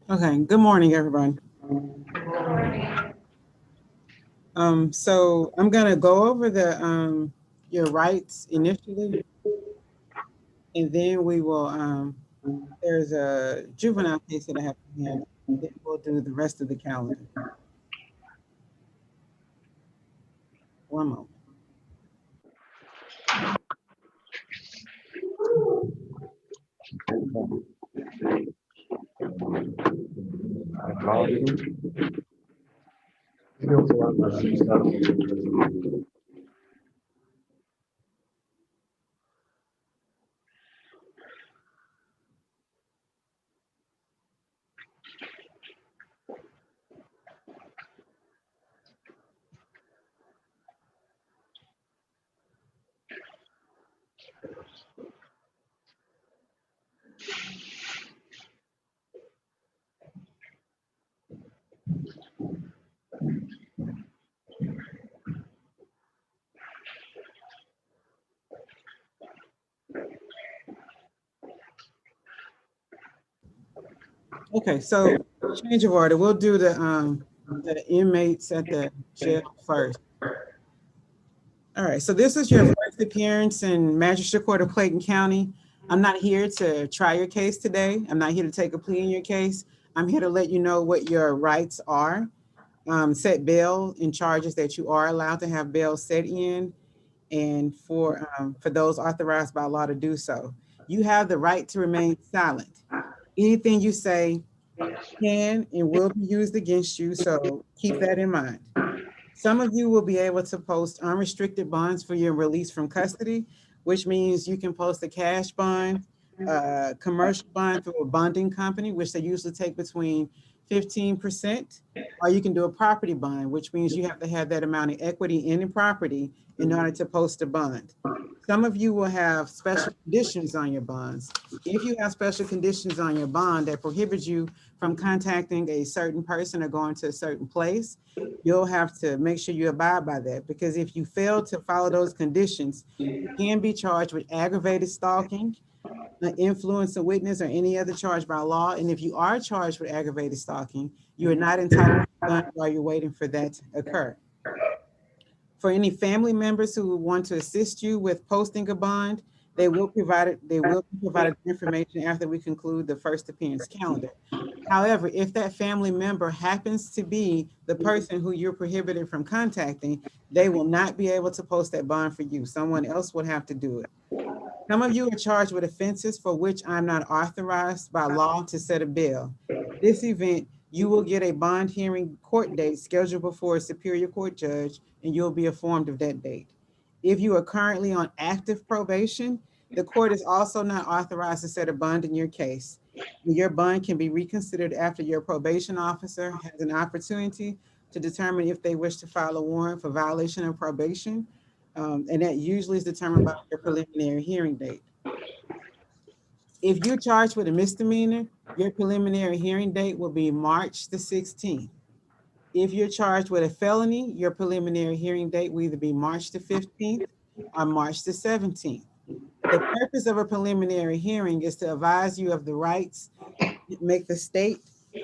Okay, good morning, everyone. So I'm gonna go over the your rights initially, and then we will there's a juvenile case that I have to handle, and then we'll do the rest of the calendar. One moment. Okay, so change of order. We'll do the inmates at the jail first. All right, so this is your first appearance in Magistrate Court of Clayton County. I'm not here to try your case today. I'm not here to take a plea in your case. I'm here to let you know what your rights are, set bail and charges that you are allowed to have bail set in, and for those authorized by law to do so. You have the right to remain silent. Anything you say can and will be used against you, so keep that in mind. Some of you will be able to post unrestricted bonds for your release from custody, which means you can post a cash bond, commercial bond through a bonding company, which they usually take between 15%, or you can do a property bond, which means you have to have that amount of equity in the property in order to post a bond. Some of you will have special conditions on your bonds. If you have special conditions on your bond that prohibit you from contacting a certain person or going to a certain place, you'll have to make sure you abide by that, because if you fail to follow those conditions, you can be charged with aggravated stalking, influence a witness, or any other charge by law. And if you are charged with aggravated stalking, you are not entitled to a bond while you're waiting for that to occur. For any family members who want to assist you with posting a bond, they will be provided information after we conclude the first appearance calendar. However, if that family member happens to be the person who you're prohibited from contacting, they will not be able to post that bond for you. Someone else would have to do it. Some of you are charged with offenses for which I'm not authorized by law to set a bail. This event, you will get a bond hearing court date scheduled before a Superior Court judge, and you'll be informed of that date. If you are currently on active probation, the court is also not authorized to set a bond in your case. Your bond can be reconsidered after your probation officer has an opportunity to determine if they wish to file a warrant for violation of probation, and that usually is determined by your preliminary hearing date. If you're charged with a misdemeanor, your preliminary hearing date will be March the 16th. If you're charged with a felony, your preliminary hearing date will either be March the 15th or March the 17th. The purpose of a preliminary hearing is to advise you of the rights, make the state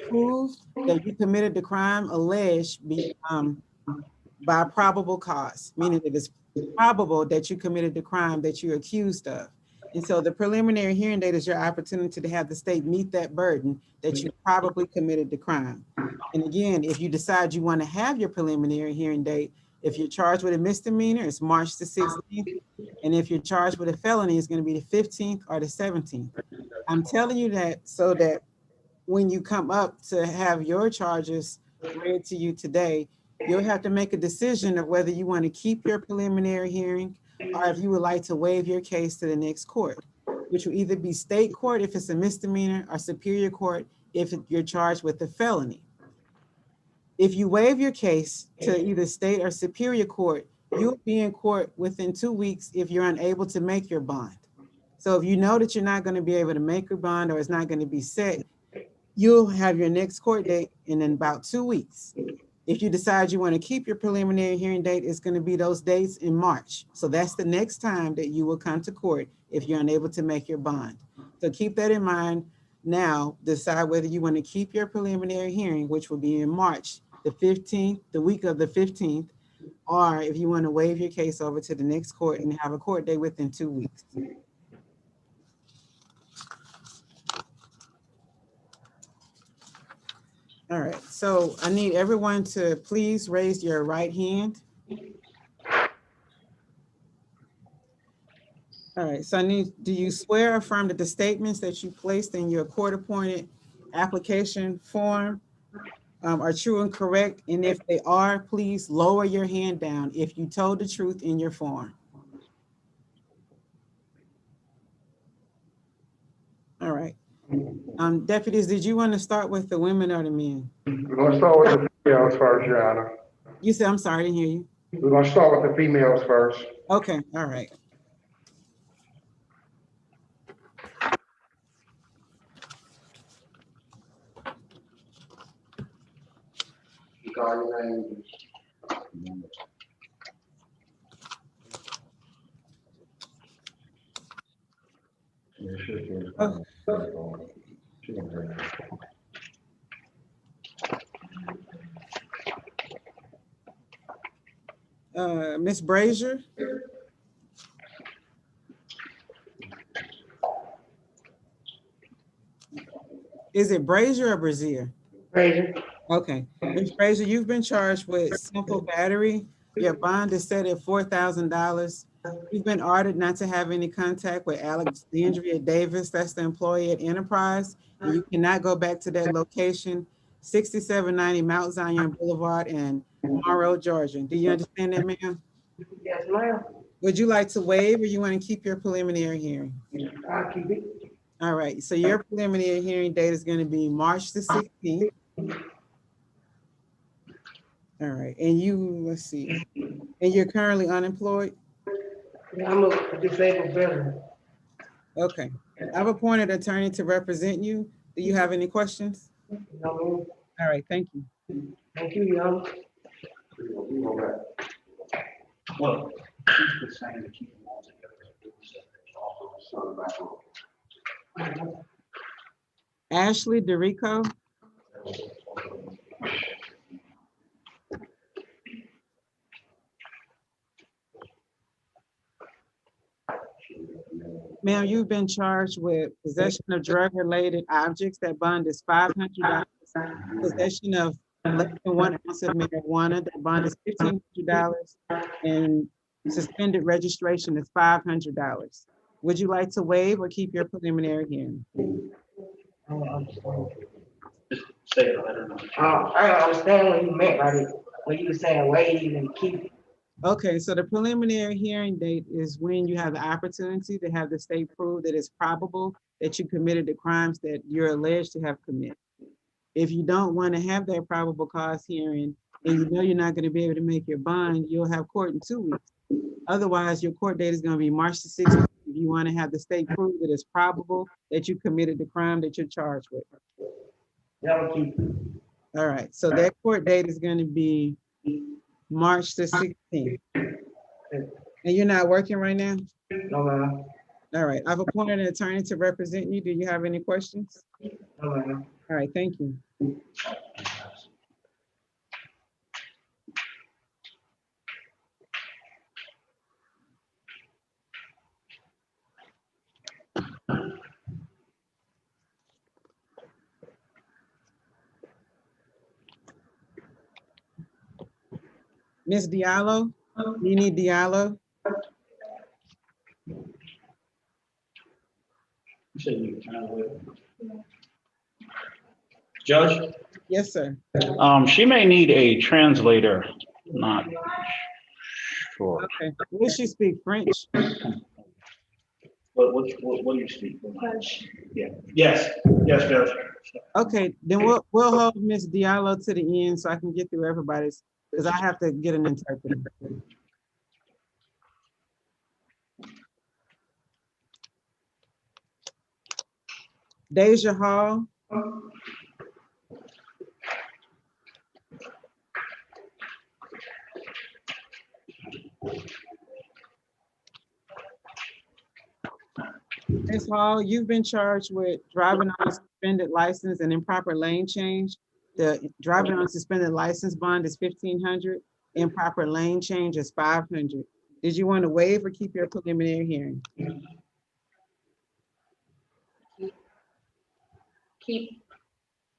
prove that you committed the crime alleged by probable cause, meaning it is probable that you committed the crime that you're accused of. And so the preliminary hearing date is your opportunity to have the state meet that burden that you probably committed the crime. And again, if you decide you want to have your preliminary hearing date, if you're charged with a misdemeanor, it's March the 16th. And if you're charged with a felony, it's going to be the 15th or the 17th. I'm telling you that so that when you come up to have your charges read to you today, you'll have to make a decision of whether you want to keep your preliminary hearing or if you would like to waive your case to the next court, which will either be state court if it's a misdemeanor or superior court if you're charged with a felony. If you waive your case to either state or superior court, you'll be in court within 2 weeks if you're unable to make your bond. So if you know that you're not going to be able to make your bond or it's not going to be set, you'll have your next court date in about 2 weeks. If you decide you want to keep your preliminary hearing date, it's going to be those dates in March. So that's the next time that you will come to court if you're unable to make your bond. So keep that in mind. Now decide whether you want to keep your preliminary hearing, which will be in March, the 15th, the week of the 15th, or if you want to waive your case over to the next court and have a court date within 2 weeks. All right, so I need everyone to please raise your right hand. All right, so do you swear or affirm that the statements that you placed in your court-appointed application form are true and correct? And if they are, please lower your hand down if you told the truth in your form. All right. Deputies, did you want to start with the women or the men? We're going to start with the females first, Your Honor. You said, I'm sorry, I didn't hear you. We're going to start with the females first. Okay, all right. You call your name. Ms. Brazier? Is it Brazier or Brazier? Brazier. Okay, Ms. Brazier, you've been charged with simple battery. Your bond is set at $4,000. You've been ordered not to have any contact with Alexandria Davis, that's the employee at Enterprise, and you cannot go back to that location, 6790 Mount Zion Boulevard in Monroe, Georgia. Do you understand that, ma'am? Yes, ma'am. Would you like to waive or you want to keep your preliminary hearing? I'll keep it. All right, so your preliminary hearing date is going to be March the 16th. All right, and you, let's see, and you're currently unemployed? I'm a disabled veteran. Okay, I've appointed an attorney to represent you. Do you have any questions? No. All right, thank you. Thank you, Your Honor. Well, she's been saying to keep them all together. Ashley DeRico. Ma'am, you've been charged with possession of drug-related objects. That bond is $500. Possession of less than 1 ounce of marijuana. That bond is $1,500. And suspended registration is $500. Would you like to waive or keep your preliminary hearing? Just say it, let her know. I don't understand what you meant by it, when you were saying waive and keep. Okay, so the preliminary hearing date is when you have the opportunity to have the state prove that it's probable that you committed the crimes that you're alleged to have committed. If you don't want to have that probable cause hearing and you know you're not going to be able to make your bond, you'll have court in 2 weeks. Otherwise, your court date is going to be March the 16th if you want to have the state prove that it's probable that you committed the crime that you're charged with. That'll keep. All right, so that court date is going to be March the 16th. And you're not working right now? No, ma'am. All right, I've appointed an attorney to represent you. Do you have any questions? No, ma'am. All right, thank you. Ms. Diallo, Nini Diallo. You said you were trying to wait. Judge, Yes, sir. she may need a translator, not sure. Okay, will she speak French? What do you speak? French. Yeah, yes, Judge. Okay, then we'll hold Ms. Diallo to the end so I can get through everybody's, because I have to get an interpreter. Deja Hall, Ms. Hall, you've been charged with driving on a suspended license and improper lane change. The driving on a suspended license bond is 1,500, improper lane change is 500. Did you want to waive or keep your preliminary hearing? Keep.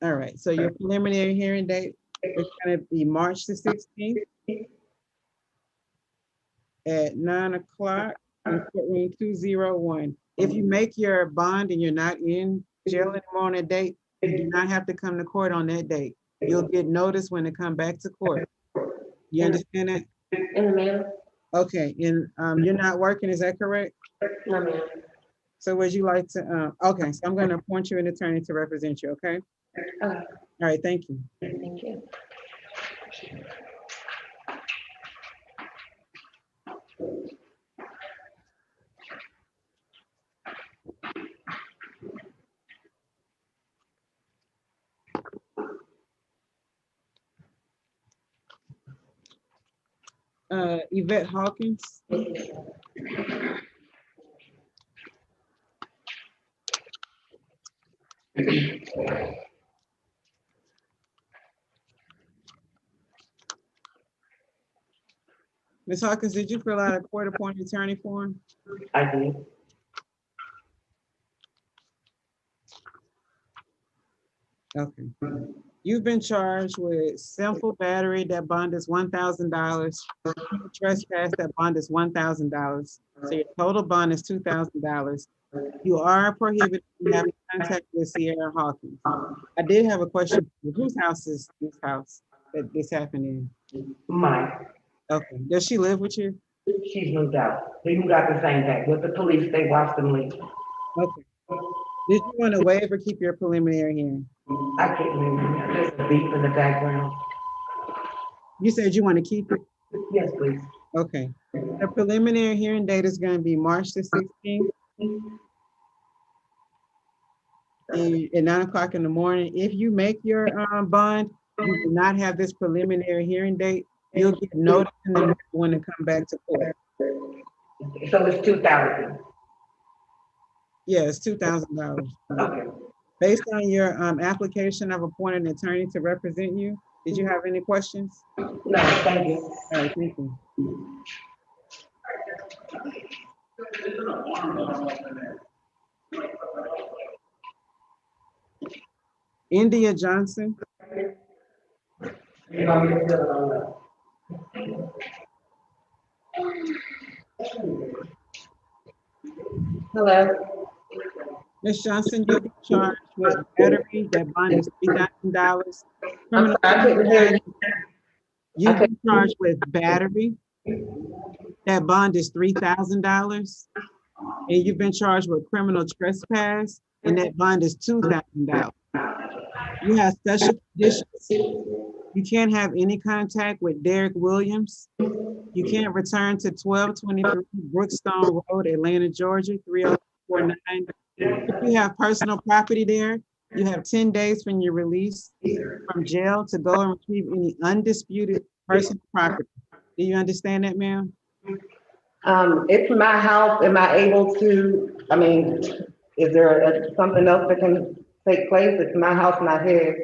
All right, so your preliminary hearing date is gonna be March the 16th at 9 o'clock in courtroom 201. If you make your bond and you're not in jail anymore on that date, you do not have to come to court on that date. You'll get notice when to come back to court. You understand that? In the mail? Okay, and you're not working, is that correct? No, ma'am. So would you like to, okay, so I'm gonna appoint you an attorney to represent you, okay? Okay, All right, thank you. thank you. Yvette Hawkins. Ms. Hawkins, did you fill out a court-appointed attorney form? I did. Okay. You've been charged with simple battery, that bond is $1,000. Trespass, that bond is $1,000. So your total bond is $2,000. You are prohibited from having contact with Sierra Hawkins. I did have a question. Whose house is this house that this happened in? Mine. Okay. Does she live with you? She's moved out. We moved out the same day with the police. They watched them leave. Okay. Did you want to waive or keep your preliminary hearing? I can't remember. There's a beep in the background. You said you want to keep it? Yes, please. Okay. The preliminary hearing date is going to be March the 16th. At 9 o'clock in the morning. If you make your bond, you do not have this preliminary hearing date. You'll get notice in the mail when to come back to court. So it's 2,000. Yeah, it's $2,000. Okay. Based on your application, I've appointed an attorney to represent you. Did you have any questions? No, thank you. All right, thank you. India Johnson. Hello. Ms. Johnson, you'll be charged with battery. That bond is $3,000. I'm sorry, I couldn't hear you. You've been charged with battery. That bond is $3,000. And you've been charged with criminal trespass, and that bond is $2,000. You have special conditions. You can't have any contact with Derek Williams. You can't return to 1223 Brookstone Road, Atlanta, Georgia, 3049. If you have personal property there, you have 10 days from your release from jail to go and retrieve any undisputed personal property. Do you understand that, ma'am? It's my house. Am I able to, I mean, is there something else that can take place? It's my house, not his.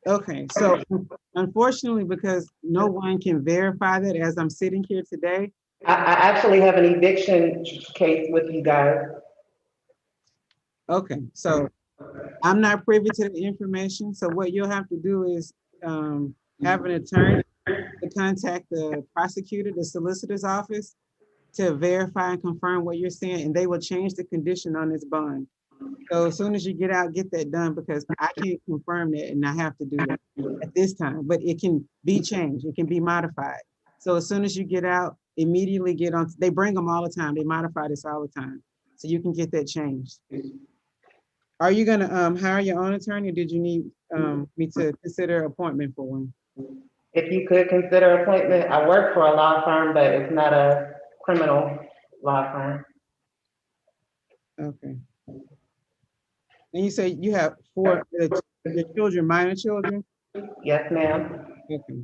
Okay, so unfortunately, because no one can verify that as I'm sitting here today. I actually have an eviction case with you guys. Okay, so I'm not privy to the information. So what you'll have to do is have an attorney to contact the prosecutor, the solicitor's office, to verify and confirm what you're saying, and they will change the condition on this bond. So as soon as you get out, get that done, because I can't confirm that and I have to do that at this time, but it can be changed, it can be modified. So as soon as you get out, immediately get on, they bring them all the time, they modify this all the time. So you can get that changed. Are you gonna hire your own attorney, or did you need me to consider appointment for one? If you could consider appointment, I work for a law firm, but it's not a criminal law firm. Okay. And you say you have four, your children, minor children? Yes, ma'am. Okay.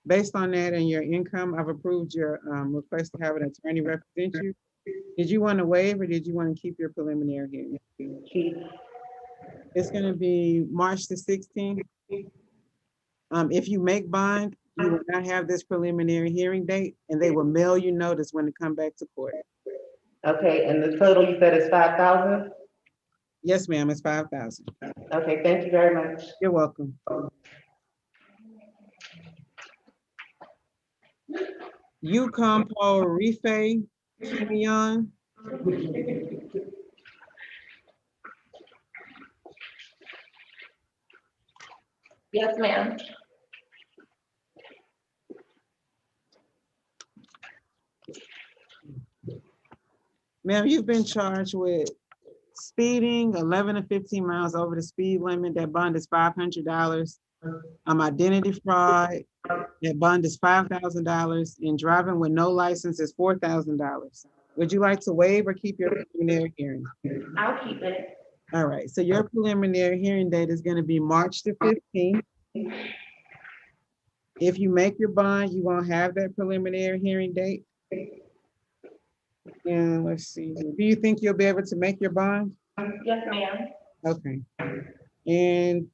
Based on that and your income, I've approved your request to have an attorney represent you. Did you want to waive or did you want to keep your preliminary hearing? Keith, It's going to be March the 16th. If you make bond, you will not have this preliminary hearing date and they will mail you notice when to come back to court. okay, and the total you said is 5,000? Yes, ma'am, it's 5,000. Okay, thank you very much. You're welcome. Yukon Paul Rife Kimion. Yes, ma'am. Ma'am, you've been charged with speeding 11 to 15 miles over the speed limit. That bond is $500. Identity fraud, that bond is $5,000. And driving with no license is $4,000. Would you like to waive or keep your preliminary hearing? I'll keep it. All right, so your preliminary hearing date is going to be March the 15th. If you make your bond, you won't have that preliminary hearing date. And let's see, do you think you'll be able to make your bond? Yes, ma'am. Okay. And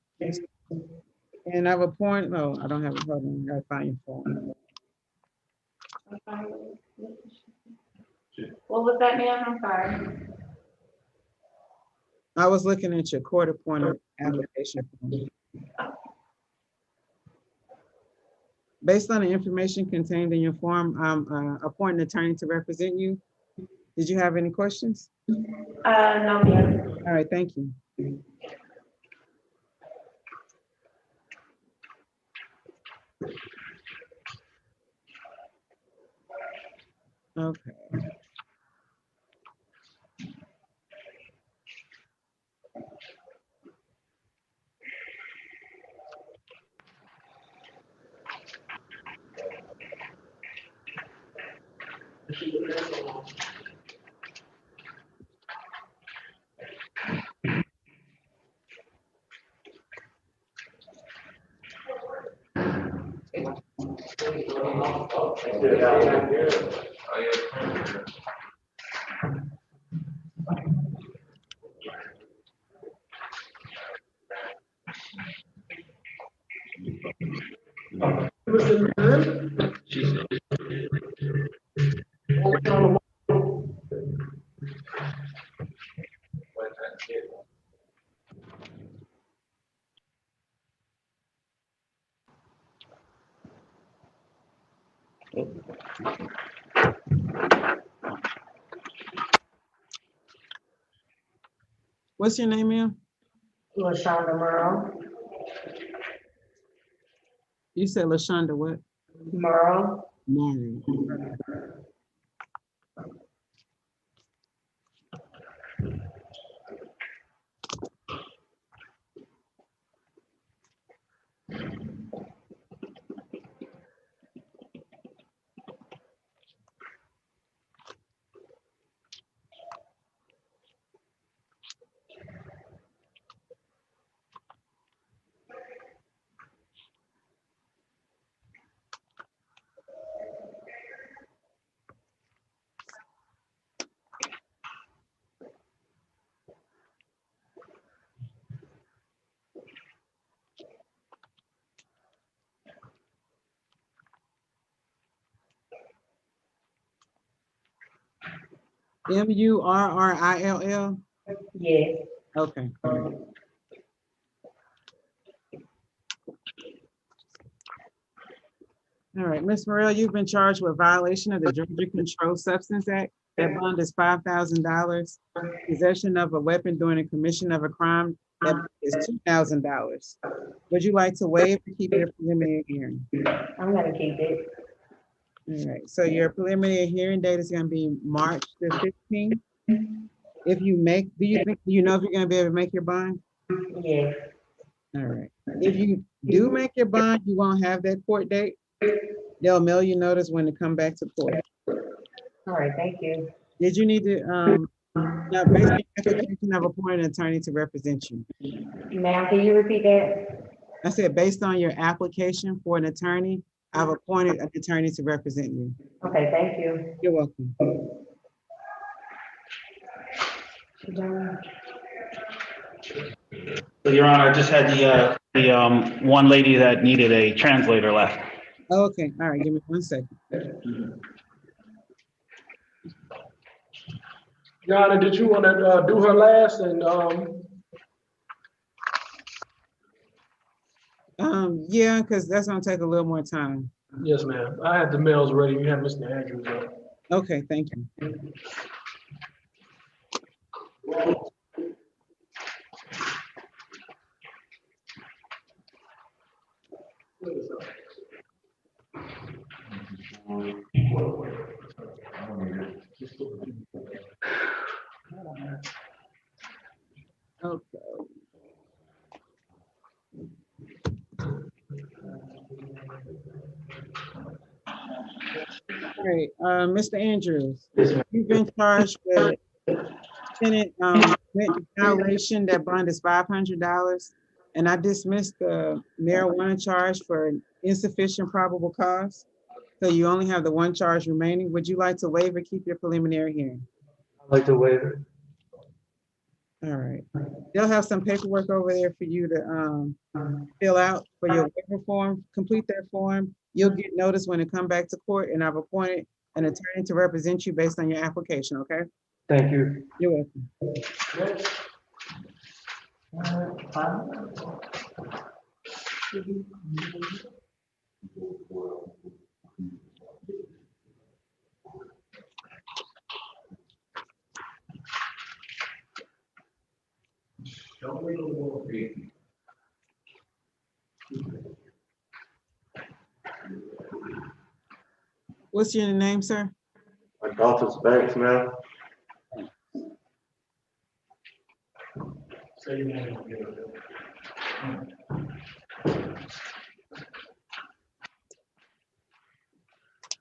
I've appointed, no, I don't have a problem. I gotta find your phone. What was that, ma'am? I'm sorry. I was looking at your court appointed application form. Based on the information contained in your form, I'm appointing an attorney to represent you. Did you have any questions? No, ma'am. All right, thank you. Okay. What's your name, ma'am? LaShonda Merle. You said LaShonda what? Merle. Mary. Murrill? Yes. Okay. All right, Ms. Morel, you've been charged with violation of the Georgia Controlled Substance Act. That bond is $5,000. Possession of a weapon during the commission of a crime, that is $2,000. Would you like to waive or keep your preliminary hearing? I'm gonna keep it. All right, so your preliminary hearing date is gonna be March the 15th. If you make, do you know if you're gonna be able to make your bond? Yes. All right, if you do make your bond, you won't have that court date. They'll mail you notice when to come back to court. All right, thank you. Did you need to Now, based on your application, I've appointed an attorney to represent you. Ma'am, can you repeat that? I said, based on your application for an attorney, I've appointed an attorney to represent you. Okay, thank you. You're welcome. So, Your Honor, I just had the one lady that needed a translator left. Okay, all right, give me 1 second. Your Honor, did you want to do her last and, Yeah, because that's gonna take a little more time. yes, ma'am. I had the mails ready. You have Mr. Andrews up. Okay, thank you. Okay. All right, Mr. Andrews, you've been charged with tenant violation. That bond is $500, and I dismissed the marijuana charge for insufficient probable cause. So you only have the one charge remaining. Would you like to waive or keep your preliminary hearing? I'd like to waive it. All right. They'll have some paperwork over there for you to fill out for your waiver form. Complete that form. You'll get notice when it come back to court, and I've appointed an attorney to represent you based on your application, okay? Thank you. You're welcome. What's your name, sir? Adolphus Banks, ma'am. Say your name.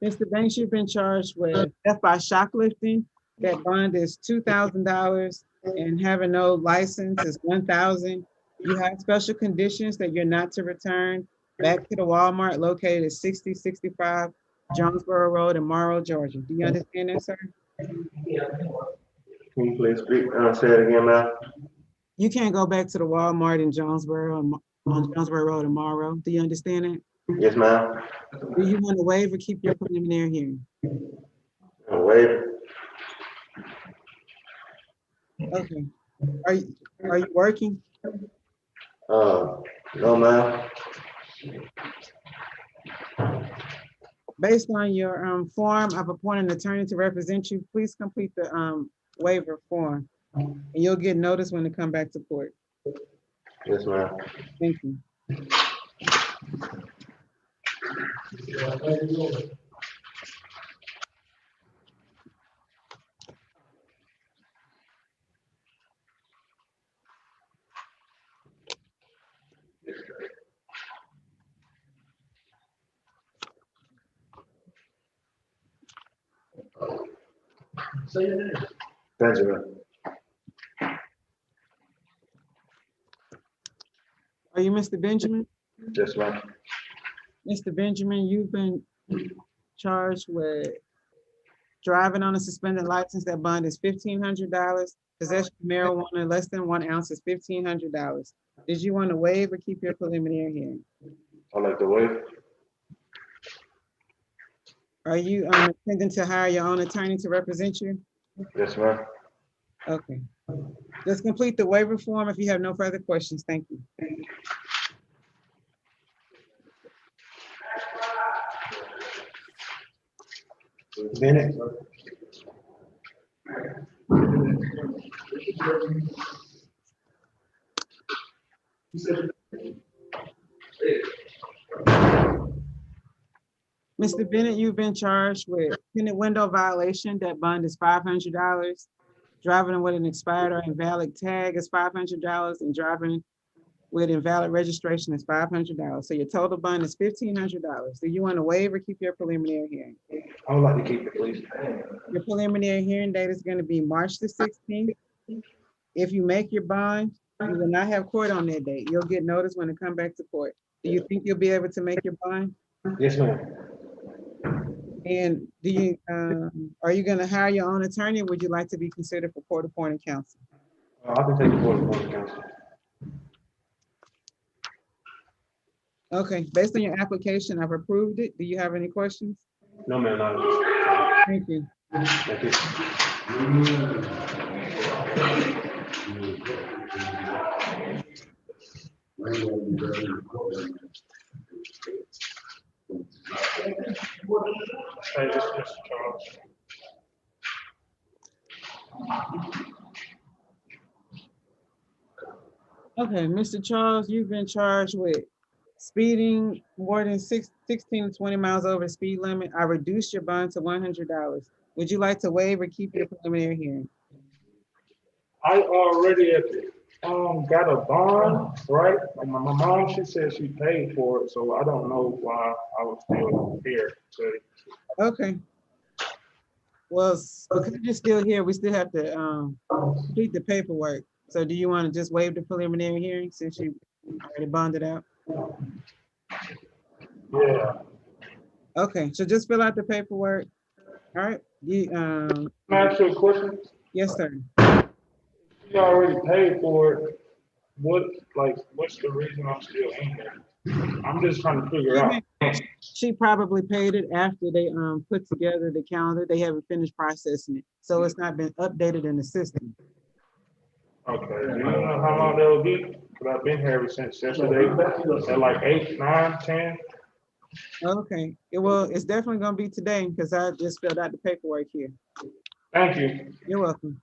Mr. Banks, you've been charged with theft by shoplifting. That bond is $2,000 and having no license is $1,000. You have special conditions that you're not to return back to the Walmart located at 6065 Jonesboro Road in Morrow, Georgia. Do you understand that, sir? Can you please speak, say it again, ma'am? You can't go back to the Walmart in Jonesboro on Jonesboro Road in Morrow. Do you understand that? Yes, ma'am. Do you want to waive or keep your preliminary hearing? Waive. Okay. Are you working? No, ma'am. Based on your form, I've appointed an attorney to represent you. Please complete the waiver form, and you'll get notice when to come back to court. Yes, ma'am. Thank you. Say your name. Benjamin. Are you Mr. Benjamin? Yes, ma'am. Mr. Benjamin, you've been charged with driving on a suspended license. That bond is $1,500. Possession of marijuana less than 1 ounce is $1,500. Did you want to waive or keep your preliminary hearing? I'd like to waive. Are you intending to hire your own attorney to represent you? Yes, ma'am. Okay. Just complete the waiver form if you have no further questions. Thank you. Minute. Mr. Bennett, you've been charged with tenant window violation. That bond is $500. Driving with an expired or invalid tag is $500, and driving with invalid registration is $500. So your total bond is $1,500. Do you want to waive or keep your preliminary hearing? I would like to keep it, please. Your preliminary hearing date is going to be March the 16th. If you make your bond, you will not have court on that date. You'll get notice when it come back to court. Do you think you'll be able to make your bond? Yes, ma'am. And do you, are you gonna hire your own attorney? Or would you like to be considered for court-appointed counsel? I can take the board of counsel. Okay, based on your application, I've approved it. Do you have any questions? No, ma'am, not at this time. Thank you. Thank you. Hey, this is Mr. Charles. Okay, Mr. Charles, you've been charged with speeding more than 16 to 20 miles over the speed limit. I reduced your bond to $100. Would you like to waive or keep your preliminary hearing? I already got a bond, right? And my mom, she said she paid for it, so I don't know why I was still here. So Okay. Well, because you're still here, we still have to complete the paperwork. So do you want to just waive the preliminary hearing since you already bonded out? yeah, Okay, so just fill out the paperwork. All right. You, can I ask you a question? yes, sir. She already paid for it. What's the reason I'm still in there? I'm just trying to figure out. She probably paid it after they put together the calendar. They haven't finished processing it, so it's not been updated in the system. Okay, do you know how long that'll be? Because I've been here ever since yesterday, at like 8, 9, 10. Okay, it's definitely gonna be today because I just filled out the paperwork here. Thank you. You're welcome.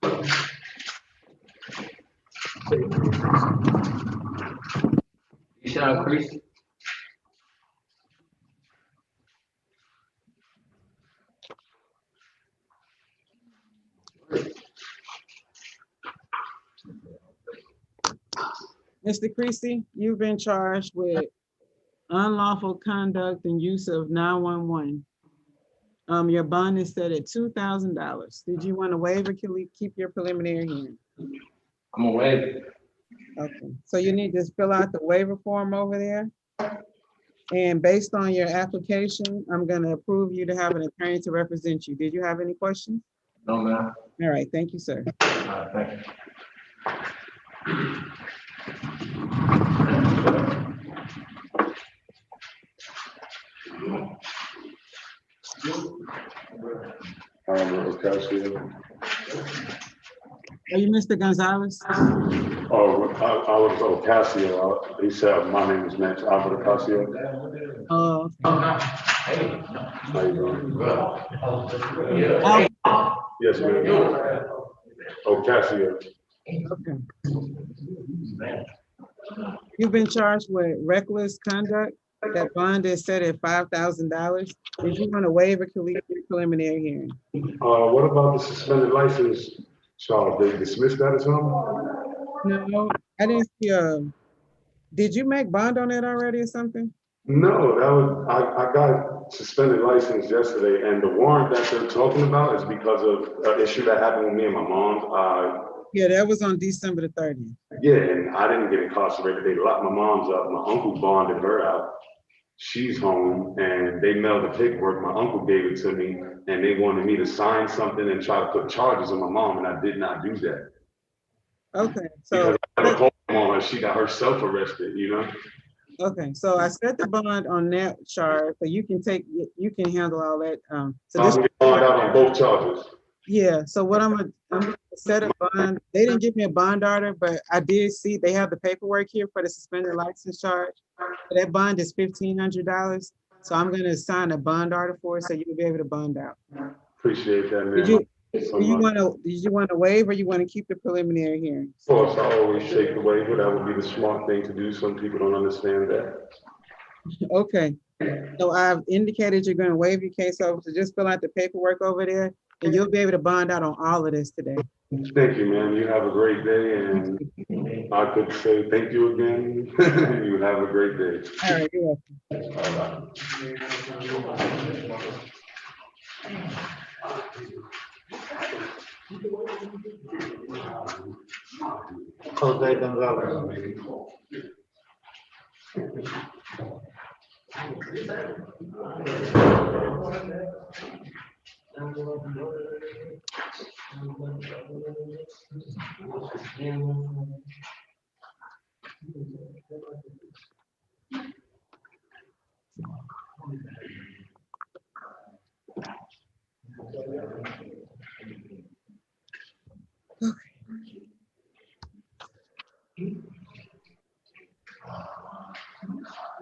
Chris. Mr. Creasy, you've been charged with unlawful conduct and use of 911. Your bond is set at $2,000. Did you want to waive or keep your preliminary hearing? I'm gonna waive. Okay, so you need to fill out the waiver form over there. And based on your application, I'm gonna approve you to have an attorney to represent you. Did you have any questions? No, ma'am. All right, thank you, sir. Thank you. Are you Mr. Gonzalez? Oh, I was Ocasio. He said, my name is Max Albert Ocasio. Oh, How you doing? okay. Yes, ma'am. Ocasio. Okay. You've been charged with reckless conduct. That bond is set at $5,000. Did you want to waive or keep your preliminary hearing? What about the suspended license charge? They dismissed that or something? No, I didn't see did you make bond on that already or something? No, that was, I got suspended license yesterday, and the warrant that they're talking about is because of an issue that happened with me and my mom. Yeah, that was on December the 30th. Yeah, and I didn't get incarcerated. They locked my mom's up. My uncle bonded her out. She's home, and they mailed the paperwork. My uncle gave it to me, and they wanted me to sign something and try to put charges on my mom, and I did not do that. Okay, so Because I called my mom and she got herself arrested, you know? okay, so I set the bond on that charge, so you can handle all that. So I'm this, gonna get bond out on both charges. yeah, so what I'm gonna set a bond. They didn't give me a bond order, but I did see they have the paperwork here for the suspended license charge. That bond is $1,500, so I'm gonna sign a bond order for it, so you'll be able to bond out. Appreciate that, man. Did you So do you much. want to waive or you want to keep the preliminary hearing? Of course, I always take the waiver. That would be the smart thing to do. Some people don't understand that. Okay, so I've indicated you're going to waive your case over, so just fill out the paperwork over there, and you'll be able to bond out on all of this today. Thank you, man. You have a great day, and I could say thank you again. You have a great day. All right, you're welcome. Jose Gonzalez.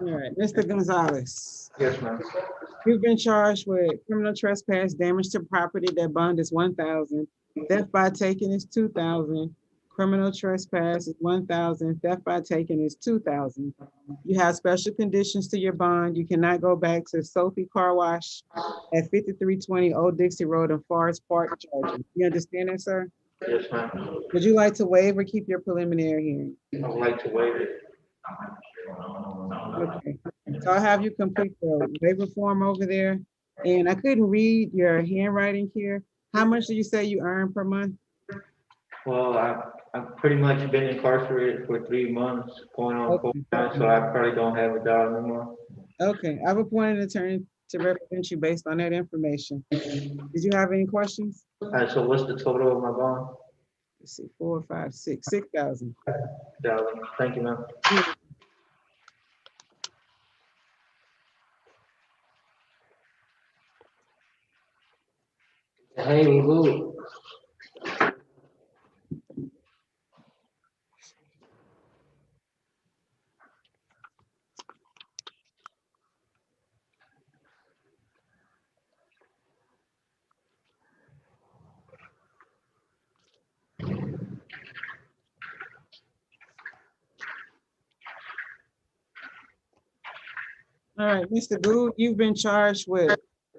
All right, Mr. Gonzalez, Yes, ma'am. you've been charged with criminal trespass, damage to property. That bond is 1,000. Theft by taking is 2,000. Criminal trespass is 1,000. Theft by taking is 2,000. You have special conditions to your bond. You cannot go back to Sophie Car Wash at 5320 Old Dixie Road in Forest Park, Georgia. You understand that, sir? Yes, ma'am. Would you like to waive or keep your preliminary hearing? I would like to waive it. Okay, so I'll have you complete the waiver form over there. And I couldn't read your handwriting here. How much do you say you earn per month? Well, I've pretty much been incarcerated for 3 months, going on 4 Okay. now, so I probably don't have a job anymore. Okay, I've appointed an attorney to represent you based on that information. Did you have any questions? So what's the total of my bond? Let's see, 4, 5, 6, 6,000. Thank you, ma'am. Hey, we good. All right, Mr. Gould, you've been charged with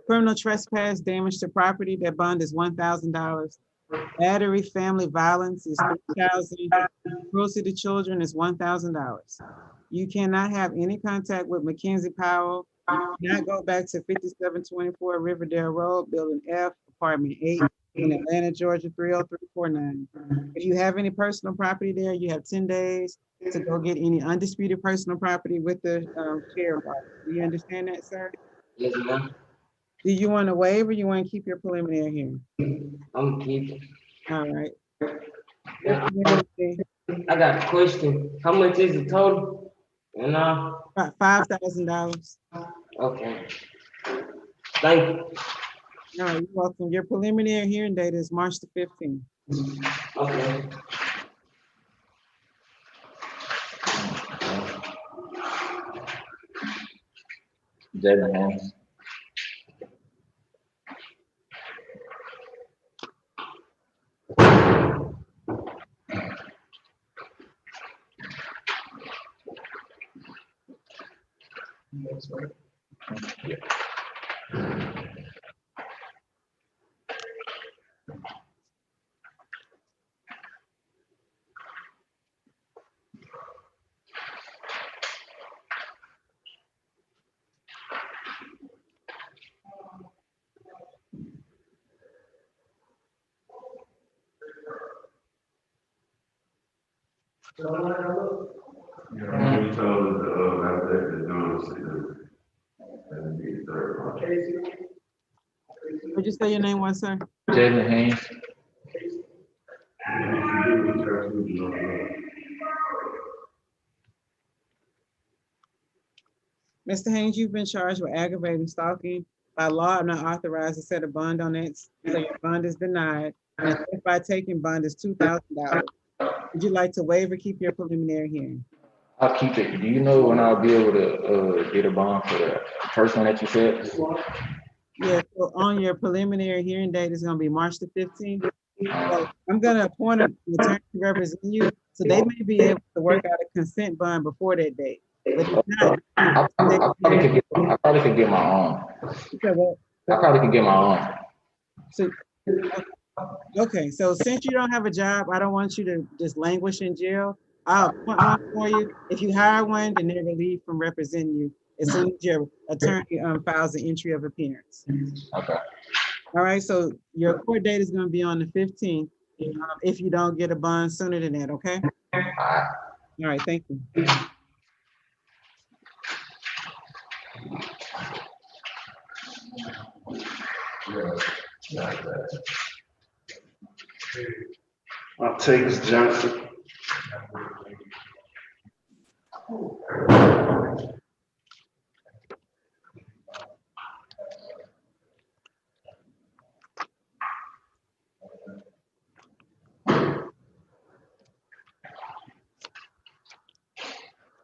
criminal trespass, damage to property. That bond is $1,000. Battery, family violence is $3,000. Cruelty to children is $1,000. You cannot have any contact with Mackenzie Powell. You cannot go back to 5724 Riverdale Road, Building F, Apartment 8, in Atlanta, Georgia, 30349. If you have any personal property there, you have 10 days to go get any undisputed personal property with the sheriff office. Do you understand that, sir? Yes, ma'am. Do you want to waive or you want to keep your preliminary hearing? I'm keeping. All right. Yeah, I got a question. How much is the total? And About $5,000. okay. Thank you. All right, you're welcome. Your preliminary hearing date is March the 15th. Okay. Jalen Holmes. Yeah, we told Would you say your name was, sir? Jalen Haynes. Mr. Haynes, you've been charged with aggravating stalking. By law, I'm not authorized to set a bond on it, so your bond is denied. And if by taking bond is $2,000. Would you like to waive or keep your preliminary hearing? I'll keep it. Do you know when I'll be able to get a bond for the person that you said? Yeah, so on your preliminary hearing date is gonna be March the 15th. So I'm gonna appoint an attorney to represent you, so they may be able to work out a consent bond before that date. But if not, I probably could get my own. okay, well, I probably could get my own. so, okay, so since you don't have a job, I don't want you to just languish in jail. I'll appoint one for you. If you hire one, then they're relieved from representing you as soon as your attorney files the entry of appearance. Okay. All right, so your court date is gonna be on the 15th, if you don't get a bond sooner than that, okay? All right, thank you. Octavius Johnson.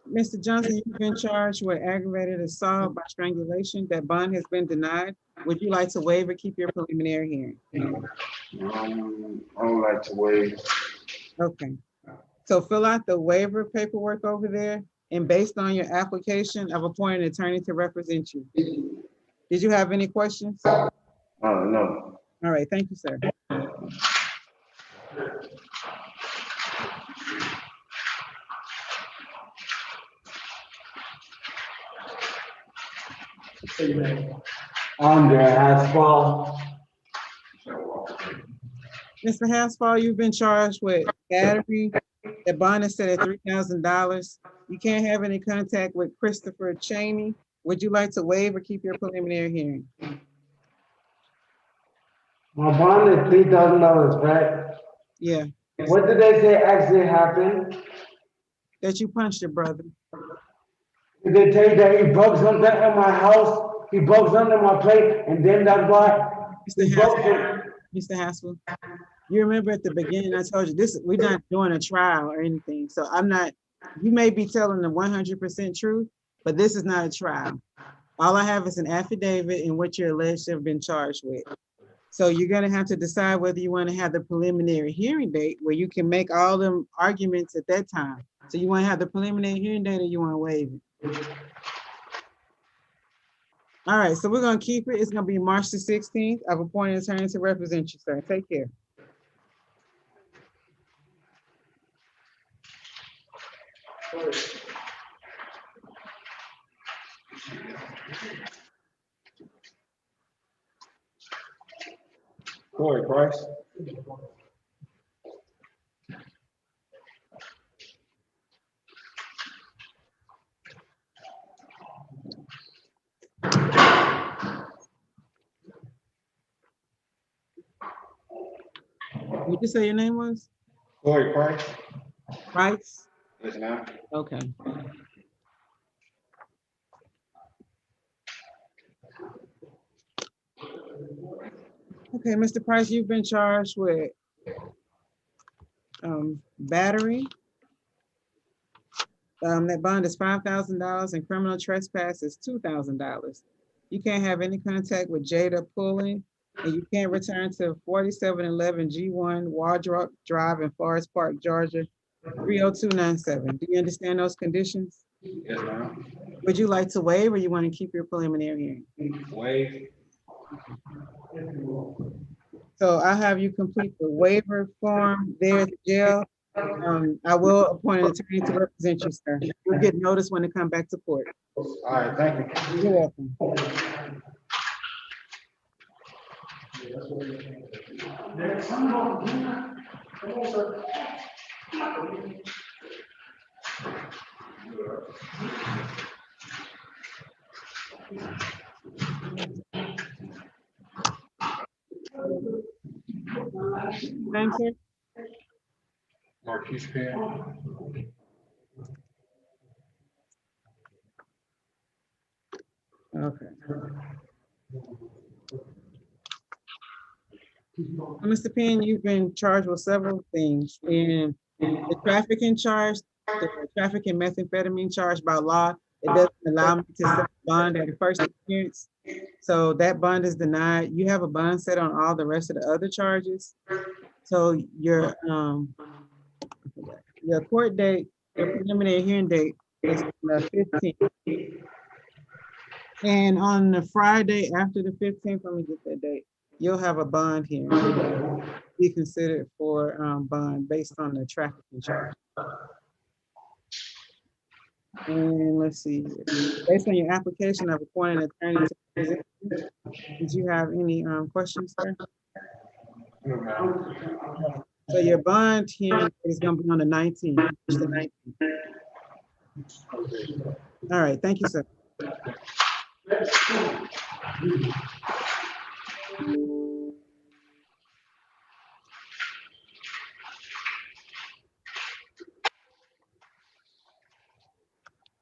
Mr. Johnson, you've been charged with aggravated assault by strangulation. That bond has been denied. Would you like to waive or keep your preliminary hearing? I would like to waive. Okay. So fill out the waiver paperwork over there, and based on your application, I've appointed an attorney to represent you. Did you have any questions? No. All right, thank you, sir. Andre Haspel. Mr. Haspel, you've been charged with battery. The bond is set at $3,000. You can't have any contact with Christopher Cheney. Would you like to waive or keep your preliminary hearing? My bond is $3,000, right? Yeah, What did they say actually happened? that you punched your brother. Did they tell you that he broke something in my house? He broke something in my plate, and then that's why Mr. he broke Haspel, it. Mr. Haspel, you remember at the beginning, I told you this, we're not doing a trial or anything. So I'm not, you may be telling the 100% truth, but this is not a trial. All I have is an affidavit in what you're alleged to have been charged with. So you're gonna have to decide whether you want to have the preliminary hearing date where you can make all them arguments at that time. So you want to have the preliminary hearing date, or you want to waive it? All right, so we're gonna keep it. It's gonna be March the 16th. I've appointed an attorney to represent you, sir. Take care. Corey Price. What'd you say your name was? Corey Price. Price? Yes, ma'am. Okay. Okay, Mr. Price, you've been charged with battery. That bond is $5,000 and criminal trespass is $2,000. You can't have any contact with Jada Pulling, and you can't return to 4711 G1 Wardrop Drive in Forest Park, Georgia, 30297. Do you understand those conditions? Yes, ma'am. Would you like to waive, or you want to keep your preliminary hearing? Waive. So I'll have you complete the waiver form there at the jail. I will appoint an attorney to represent you, sir. You'll get notice when to come back to court. All right, thank you. You're welcome. Thank you. Marquise Penn. Okay. Mr. Penn, you've been charged with several things. In the trafficking charge, the trafficking methamphetamine charge by law, it doesn't allow me to set a bond at a first appearance. So that bond is denied. You have a bond set on all the rest of the other charges. So your court date, your preliminary hearing date is the 15th. And on the Friday after the 15th, let me get that date, you'll have a bond hearing. Be considered for bond based on the trafficking charge. And let's see, based on your application of appointing an attorney to represent you, did you have any questions, sir? So your bond hearing is gonna be on the 19th, March the 19th. All right, thank you, sir.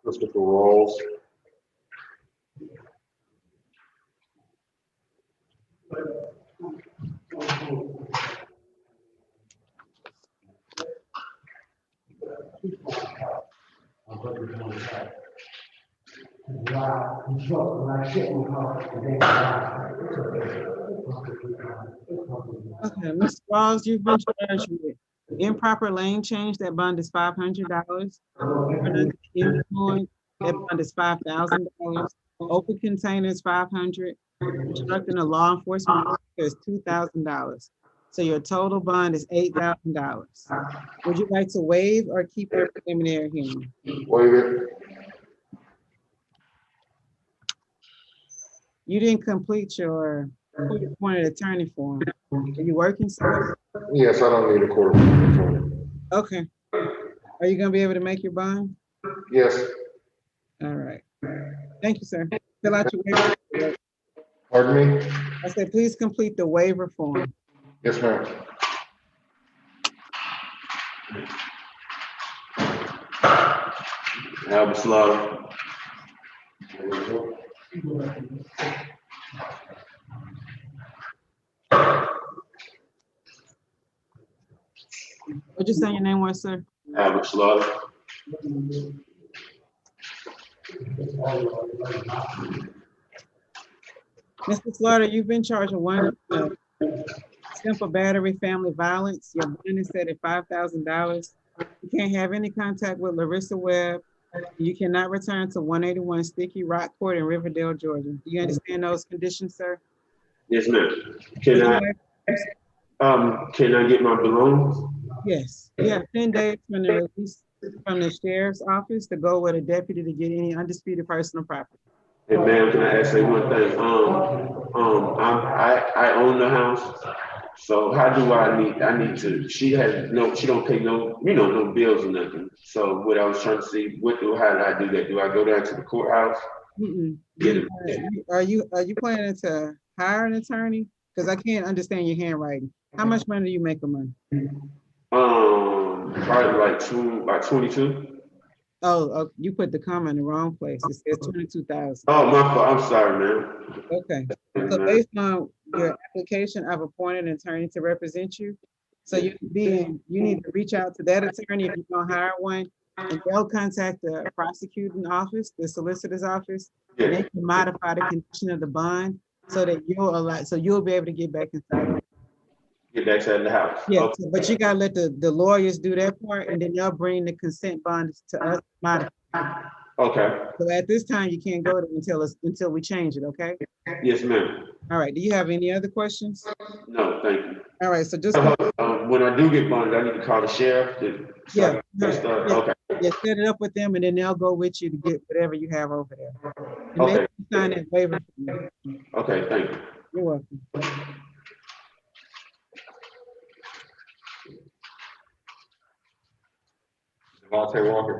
Christopher Rolls. Okay, Mr. Rawls, you've been charged with improper lane change, that bond is $500. Under the influence, that bond is $5,000. Open containers, $500. Obstructing a law enforcement officer is $2,000. So your total bond is $8,000. Would you like to waive or keep your preliminary hearing? Waive it. You didn't complete your court-appointed attorney form. Are you working, sir? Yes, I don't need a court appointed. Okay. Are you gonna be able to make your bond? Yes. All right. Thank you, sir. Fill out your waiver. Pardon me? I said, please complete the waiver form. Yes, ma'am. Albert Slaughter. What'd you say your name was, sir? Albert Slaughter. Mr. Slaughter, you've been charged with one simple battery, family violence. Your bond is set at $5,000. You can't have any contact with Larissa Webb. You cannot return to 181 Sticky Rock Court in Riverdale, Georgia. Do you understand those conditions, sir? Yes, ma'am. Can I get my belongings? Yes. You have 10 days from the release from the sheriff's office to go with a deputy to get any undisputed personal property. Hey, ma'am, can I ask you one thing? I own the house. So how do I need to, she don't pay no bills or nothing. So what I was trying to see, how do I do that? Do I go down to the courthouse? Are you planning to hire an attorney? Because I can't understand your handwriting. How much money do you make a month? Probably like 22. Oh, you put the comma in the wrong place. It says 22,000. Oh, my fault. I'm sorry, man. Okay. So based on your application, I've appointed an attorney to represent you. So you need to reach out to that attorney if you're gonna hire one, and they'll contact the prosecuting office, the solicitor's office, and they can modify the condition of the bond so that you'll be able to get back inside. Get back to the house. Yeah, Okay. but you gotta let the lawyers do that part, and then they'll bring the consent bond to us. Okay. So at this time, you can't go there until we change it, okay? Yes, ma'am. All right, do you have any other questions? No, thank you. All right, so just. When I do get bonded, I need to call the sheriff. Yeah. Okay. Yeah, set it up with them, and then they'll go with you to get whatever you have over there. And Okay. make you sign that waiver for me. Okay, thank you. You're welcome. Devontae Walker.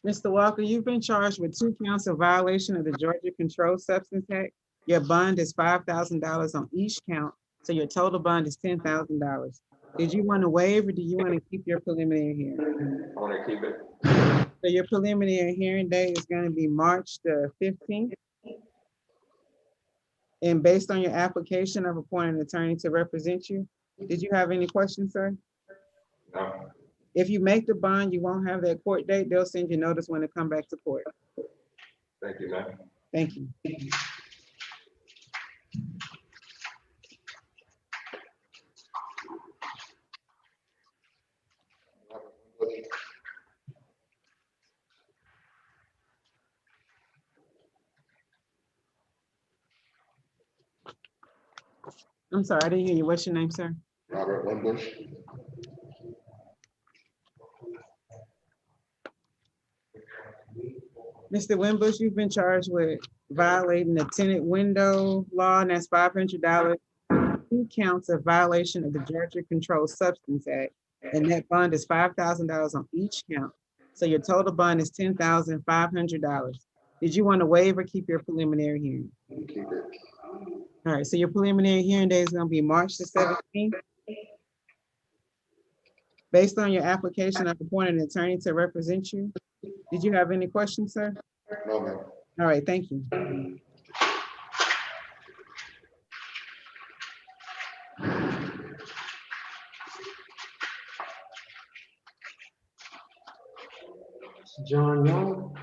Mr. Walker, you've been charged with 2 counts of violation of the Georgia Controlled Substance Act. Your bond is $5,000 on each count, so your total bond is $10,000. Did you want to waive or do you want to keep your preliminary hearing? I want to keep it. So your preliminary hearing date is going to be March the 15th. And based on your application of appointing an attorney to represent you, did you have any questions, sir? No. If you make the bond, you won't have that court date. They'll send you notice when to come back to court. Thank you, ma'am. Thank you. I'm sorry, I didn't hear you. What's your name, sir? Robert Robert Wimbush. Mr. Wimbush, you've been charged with violating the tenant window law, and that's $500. 2 counts of violation of the Georgia Controlled Substance Act, and that bond is $5,000 on each count. So your total bond is $10,500. Did you want to waive or keep your preliminary hearing? Keep it. All right, so your preliminary hearing day is going to be March the 17th. Based on your application, I've appointed an attorney to represent you. Did you have any questions, sir? No, ma'am. All right, thank you. John Young.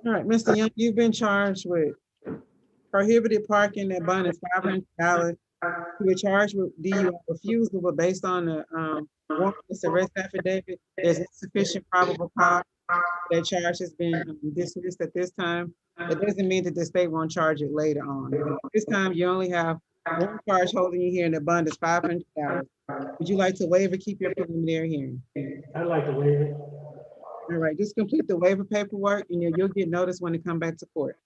All right, Mr. Young, you've been charged with prohibited parking. That bond is $500. You were charged with DUI refusal, but based on the warrantless arrest affidavit, there's insufficient probable cause. That charge has been dismissed at this time. It doesn't mean that the state won't charge it later on. This time, you only have one charge holding you here, and the bond is $500. Would you like to waive or keep your preliminary hearing? I'd like to waive it. All right, just complete the waiver paperwork, and you'll get notice when to come back to court.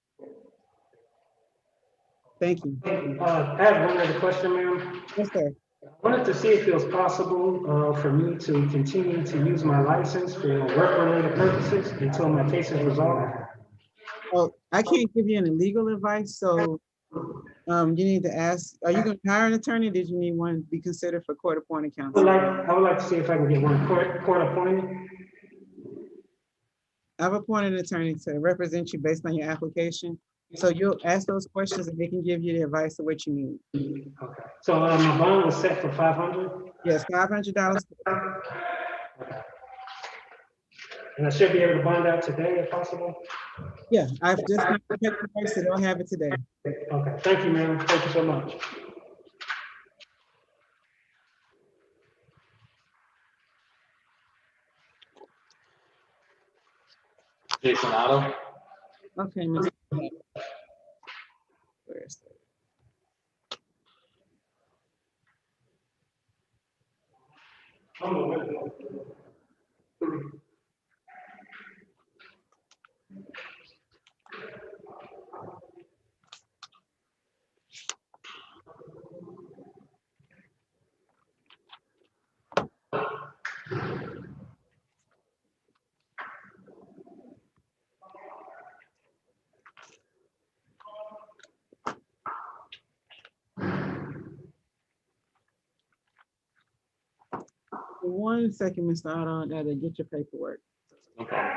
Thank you. I have one other question, ma'am. Yes, sir. I wanted to see if it was possible for me to continue to use my license for work-related purposes until my case is resolved. Well, I can't give you any legal advice, so you need to ask, are you going to hire an attorney? Did you need one to be considered for court-appointed counsel? I would like to see if I can get one court-appointed. I've appointed an attorney to represent you based on your application. So you'll ask those questions and they can give you the advice of what you need. Okay. So my bond was set for 500? Yes, $500. And I should be able to bond out today if possible? Yeah, I've just got the paperwork, so they'll have it today. Okay, thank you, ma'am. Thank you so much. Jason Otto. Okay, Mr. Where is that? One second, Mr. Otto, I gotta get your paperwork. Okay.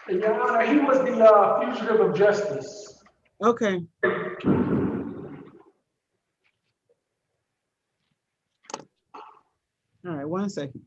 Your Honor, he was the fugitive of justice. Okay. All right, one second.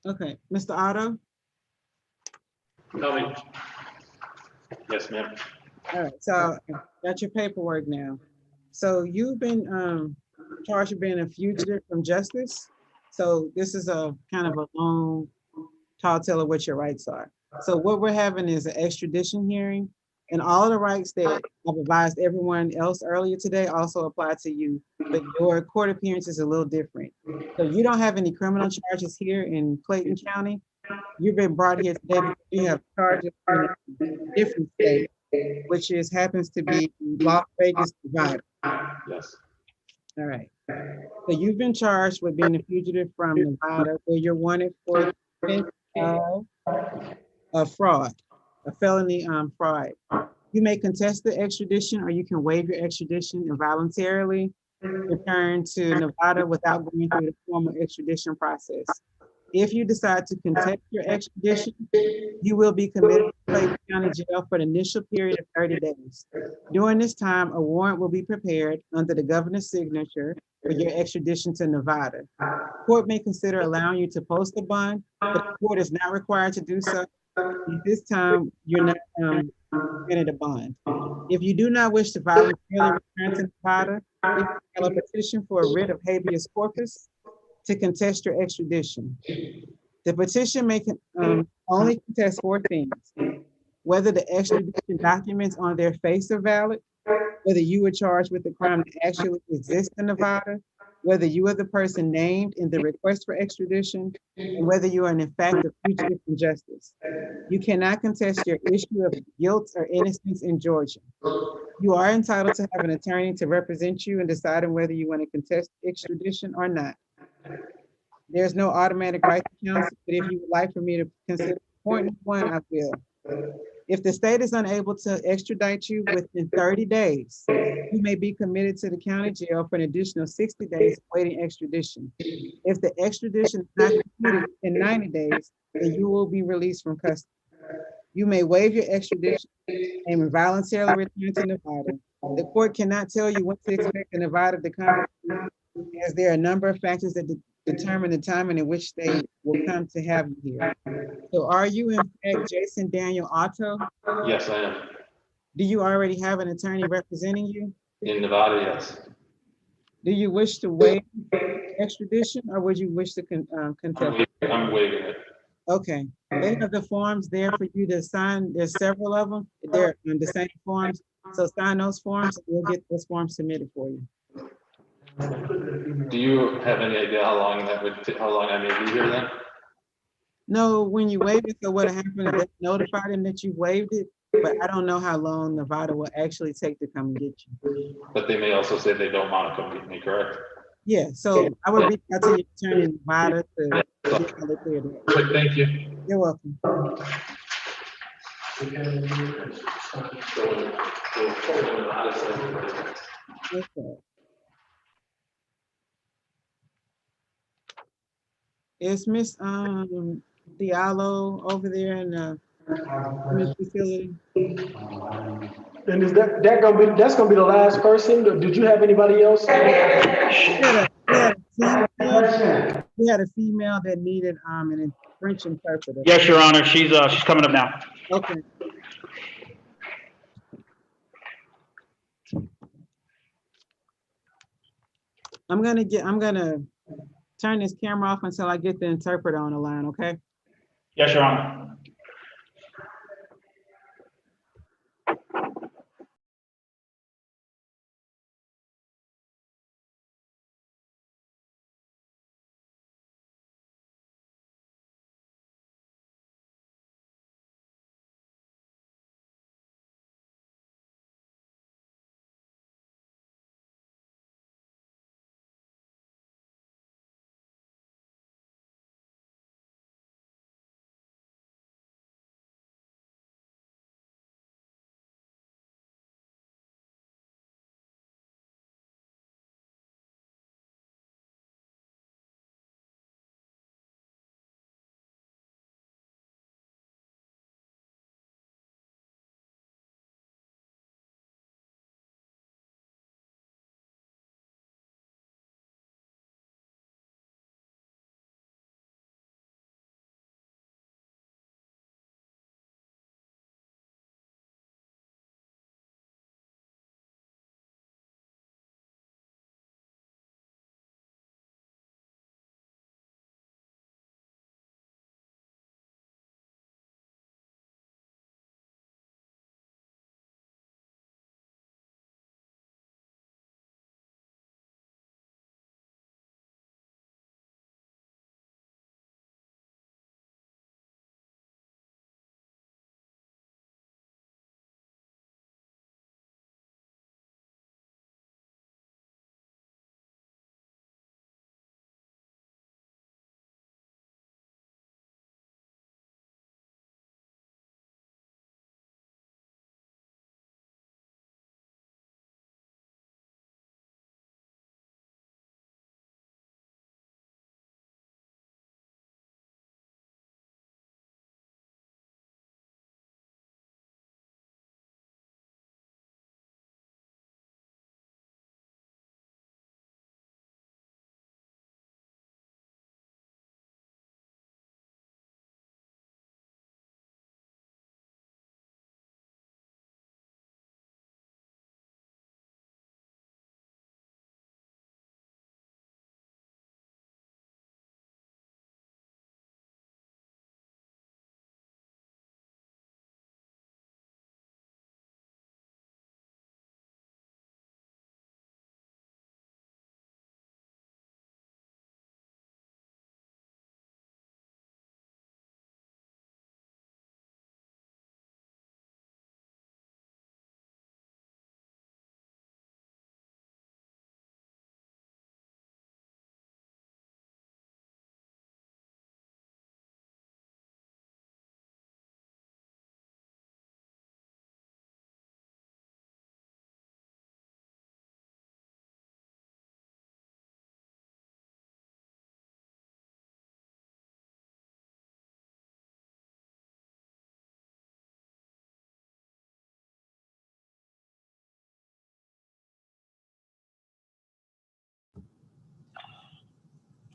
Okay, Mr. Otto? Coming. Yes, ma'am. All right, so got your paperwork now. So you've been charged with being a fugitive from justice. So this is a kind of a long tall tale of what your rights are. So what we're having is an extradition hearing, and all the rights that I've advised everyone else earlier today also apply to you, but your court appearance is a little different. So you don't have any criminal charges here in Clayton County. You've been brought here today because you have charges in a different state, which happens to be Las Vegas, Nevada. Yes. All right. So you've been charged with being a fugitive from Nevada, where you're wanted for the offense of fraud, a felony fraud. You may contest the extradition, or you can waive your extradition and voluntarily return to Nevada without going through the formal extradition process. If you decide to contest your extradition, you will be committed to Clayton County Jail for the initial period of 30 days. During this time, a warrant will be prepared under the governor's signature for your extradition to Nevada. Court may consider allowing you to post a bond, but the court is not required to do so. At this time, you're not granted a bond. If you do not wish to voluntarily return to Nevada, you can file a petition for a writ of habeas corpus to contest your extradition. The petition may only contest 4 things: whether the extradition documents on their face are valid, whether you were charged with the crime that actually exists in Nevada, whether you are the person named in the request for extradition, and whether you are in fact a fugitive from justice. You cannot contest your issue of guilt or innocence in Georgia. You are entitled to have an attorney to represent you in deciding whether you want to contest extradition or not. There's no automatic right to counsel, but if you would like for me to consider appointing one, I will. If the state is unable to extradite you within 30 days, you may be committed to the county jail for an additional 60 days awaiting extradition. If the extradition is not completed in 90 days, then you will be released from custody. You may waive your extradition and voluntarily return to Nevada. The court cannot tell you when to expect the Nevada to come, as there are a number of factors that determine the timing in which they will come to have you here. So are you in fact Jason Daniel Otto? Yes, I am. Do you already have an attorney representing you? In Nevada, yes. Do you wish to waive extradition, or would you wish to contest? I'm waiving it. Okay, they have the forms there for you to sign. There's several of them. They're the same forms. So sign those forms, we'll get those forms submitted for you. Do you have any idea how long how long I may be here then? No, when you waive it, so what happened is they notified them that you waived it, but I don't know how long Nevada will actually take to come and get you. But they may also say they don't want to come get me, correct? Yeah, so I would reach out to your attorney in Nevada to get all the clear there. Good, thank you. You're welcome. Okay. Is Miss Diallo over there in the facility? And is that's gonna be the last person? Did you have anybody else? We had a female that needed an French interpreter. Yes, Your Honor, she's coming up now. Okay. I'm gonna turn this camera off until I get the interpreter on the line, okay? Yes, Your Honor.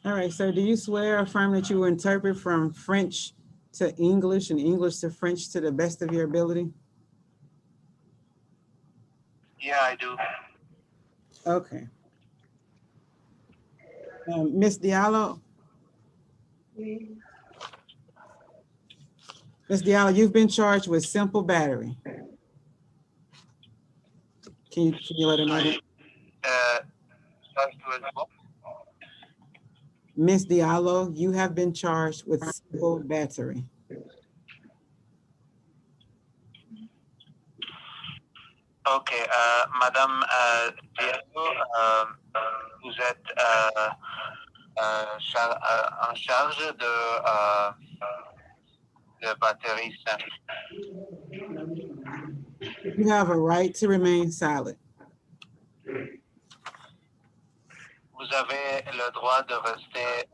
All right, sir, do you swear or affirm that you will interpret from French to English and English to French to the best of your ability? Yeah, I do. Okay. Ms. Diallo? Ms. Diallo, you've been charged with simple battery. Can you let her know that? Ms. Diallo, you have been charged with simple battery. Ok, Madame Diallo, vous êtes en charge de batterie simple. You have a right to remain silent. Vous avez le droit de rester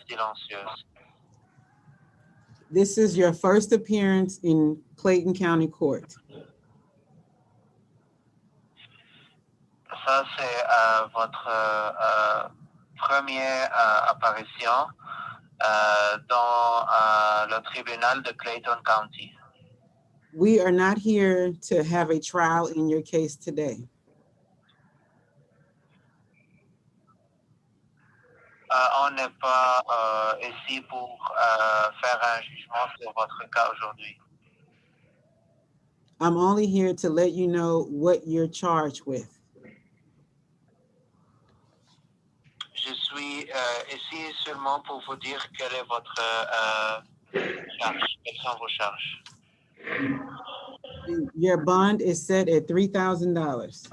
silencieuse. This is your first appearance in Clayton County Court. Ça, c'est votre première apparition dans le tribunal de Clayton County. We are not here to have a trial in your case today. On n'est pas ici pour faire un jugement sur votre cas aujourd'hui. I'm only here to let you know what you're charged with. Je suis ici seulement pour vous dire quelle est votre charge, quelles sont vos charges. Your bond is set at $3,000.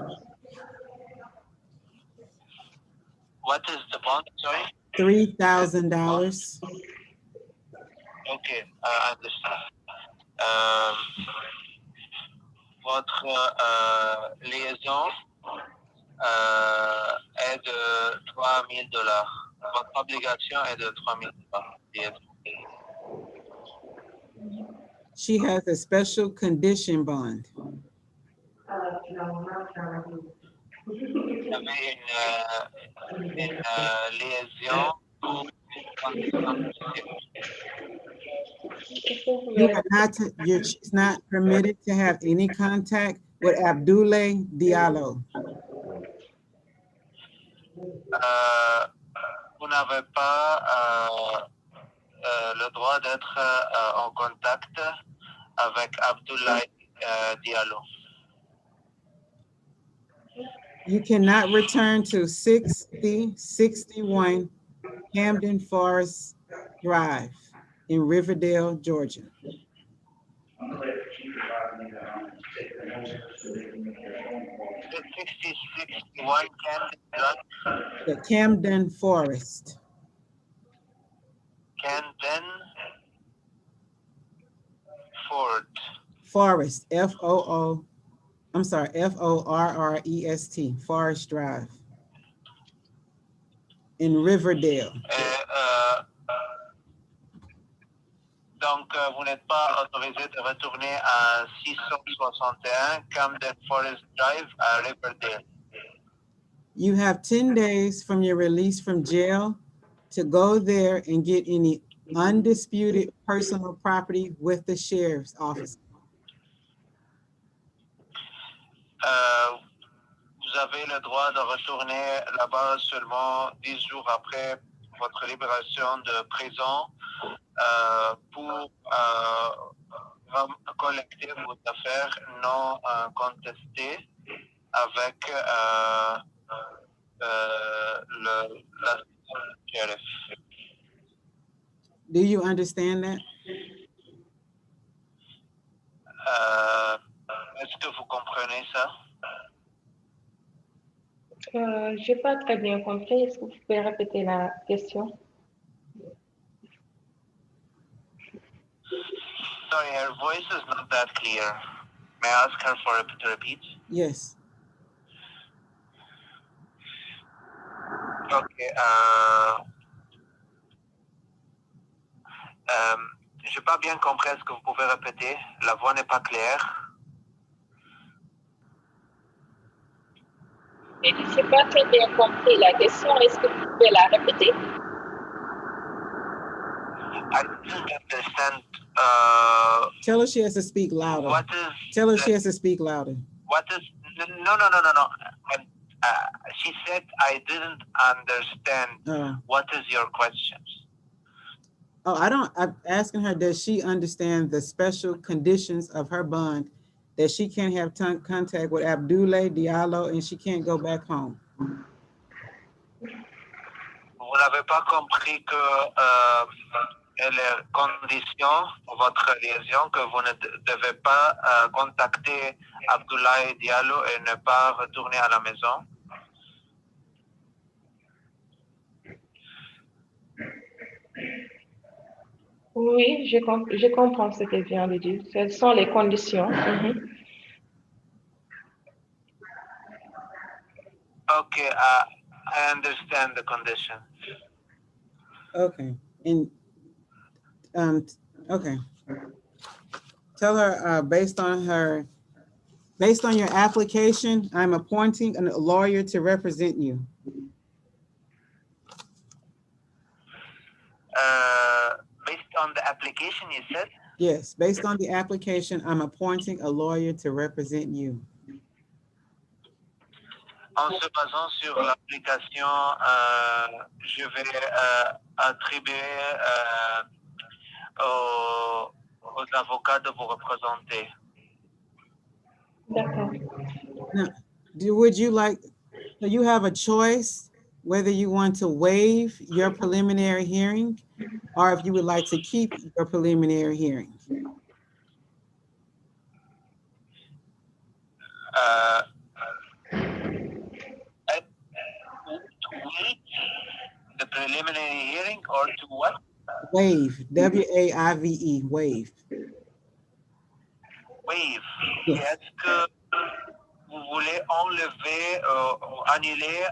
What is the bond, sorry? $3,000. Okay, I understand. Votre liaison est de $3,000. Votre obligation est de $3,000. She has a special condition bond. Vous avez une liaison pour You are not she's not permitted to have any contact with Abdoulaye Diallo. Vous n'avez pas le droit d'être en contact avec Abdoulaye Diallo. You cannot return to 6061 Camden Forest Drive in Riverdale, Georgia. The 6061 Camden Drive. The Camden Forest. Camden Forest, Forrest, Forest Drive in Riverdale. Donc, vous n'êtes pas autorisé de retourner à 661 Camden Forest Drive à Riverdale. You have 10 days from your release from jail to go there and get any undisputed personal property with the sheriff's office. Vous avez le droit de retourner là-bas seulement 10 jours après votre libération de prison pour collecter vos affaires non contestées avec la sheriff. Do you understand that? Est-ce que vous comprenez ça? J'ai pas très bien compris. Est-ce que vous pouvez répéter la question? Sorry, her voice is not that clear. May I ask her to repeat? Yes. Okay. J'ai pas bien compris. Est-ce que vous pouvez répéter? La voix n'est pas claire. Je n'ai pas très bien compris la question. Est-ce que vous pouvez la répéter? I didn't understand. Tell her she has to speak louder. What is? Tell her she has to speak louder. What is? No. And, she said I didn't understand. What is your questions? Oh, I'm asking her, does she understand the special conditions of her bond, that she can't have contact with Abdoulaye Diallo and she can't go back home? Vous n'avez pas compris que les conditions de votre liaison, que vous ne devez pas contacter Abdoulaye Diallo et ne pas retourner à la maison? Oui, je comprends ce qu'elle vient de dire. Quelles sont les conditions? Mhm. Okay, I understand the condition. Okay, and okay. Tell her based on your application, I'm appointing a lawyer to represent you. Based on the application, you said? Yes, based on the application, I'm appointing a lawyer to represent you. En se basant sur l'application, je vais attribuer aux avocats de vous représenter. D'accord. Now, would you like, so you have a choice whether you want to waive your preliminary hearing or if you would like to keep your preliminary hearing. To wait the preliminary hearing or to what? Waive, W-A-I-V-E, waive. Waive. Yes. Est-ce que vous voulez enlever ou annuler